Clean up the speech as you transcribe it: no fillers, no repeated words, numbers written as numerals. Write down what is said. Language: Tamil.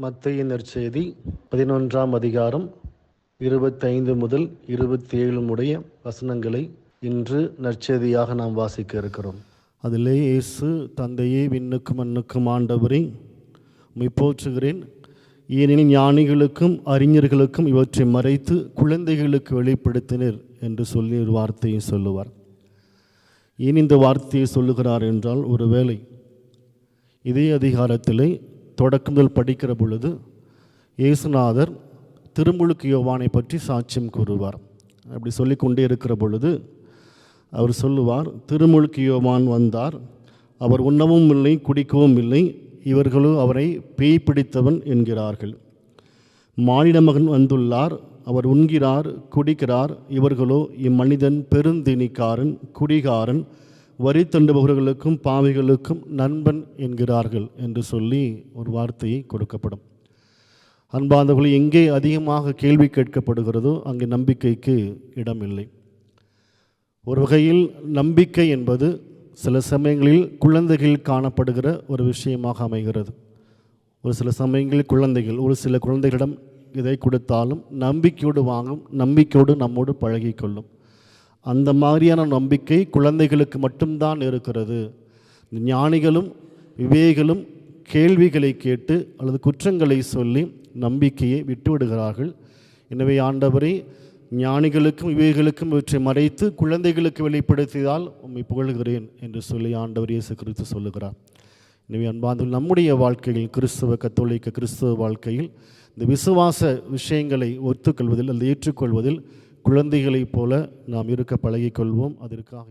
மத்தேயு நற்செய்தி 11ஆம் அதிகாரம் 25 முதல் 27 உடைய வசனங்களை இன்று நற்செய்தியாக நாம் வாசிக்க இருக்கிறோம். அதிலே இயேசு, தந்தையே, விண்ணுக்கும் மண்ணுக்கும் ஆண்டவரே, உம்மை போற்றுகிறேன். ஏனெனில் ஞானிகளுக்கும் அறிஞர்களுக்கும் இவற்றை மறைத்து குழந்தைகளுக்கு வெளிப்படுத்தினர் என்று சொல்லி ஒரு வார்த்தையை சொல்லுவார். ஏன் இந்த வார்த்தையை சொல்லுகிறார் என்றால், ஒருவேளை இதே அதிகாரத்திலே தொடக்கங்கள் படிக்கிற பொழுது இயேசுநாதர் திருமுழுக்கு யோவானை பற்றி சாட்சியம் கூறுவார். அப்படி சொல்லிக்கொண்டே இருக்கிற பொழுது அவர் சொல்லுவார், திருமுழுக்கு யோவான் வந்தார், அவர் உண்ணவும் இல்லை குடிக்கவும் இல்லை, இவர்களோ அவரை பேய் பிடித்தவன் என்கிறார்கள். மானிட மகன் வந்துள்ளார், அவர் உண்கிறார் குடிக்கிறார், இவர்களோ இம்மனிதன் பெருந்தினிக்காரன், குடிகாரன், வரி தண்டுபவர்களுக்கும் பாவிகளுக்கும் நண்பன் என்கிறார்கள் என்று சொல்லி ஒரு வார்த்தையை கொடுக்கப்படும். அன்பார்ந்தவர்களே, எங்கே அதிகமாக கேள்வி கேட்கப்படுகிறதோ அங்கே நம்பிக்கைக்கு இடமில்லை. ஒரு வகையில் நம்பிக்கை என்பது சில சமயங்களில் குழந்தைகள் காணப்படுகிற ஒரு விஷயமாக அமைகிறது. ஒரு சில சமயங்களில் ஒரு சில குழந்தைகளிடம் இதை கொடுத்தாலும் நம்பிக்கையோடு வாங்கும், நம்பிக்கையோடு நம்மோடு பழகிக்கொள்ளும். அந்த மாதிரியான நம்பிக்கை குழந்தைகளுக்கு மட்டும்தான் இருக்கிறது. ஞானிகளும் விவேகளும் கேள்விகளை கேட்டு அல்லது குற்றங்களை சொல்லி நம்பிக்கையை விட்டுவிடுகிறார்கள். எனவே ஆண்டவரை, ஞானிகளுக்கும் விவேகளுக்கும் இவற்றை மறைத்து குழந்தைகளுக்கு வெளிப்படுத்தியதால் உம்மை புகழ்கிறேன் என்று சொல்லி ஆண்டவர் இயேசு கிறிஸ்து சொல்லுகிறார். எனவே அன்பார்ந்தவர்களே, நம்முடைய வாழ்க்கையில், கிறிஸ்தவ கத்தோலிக்க கிறிஸ்தவ வாழ்க்கையில் இந்த விசுவாச விஷயங்களை ஒத்துக்கொள்வதில் அல்லது ஏற்றுக்கொள்வதில் குழந்தைகளைப் போல நாம் இருக்க பழகிக்கொள்வோம். அதற்காக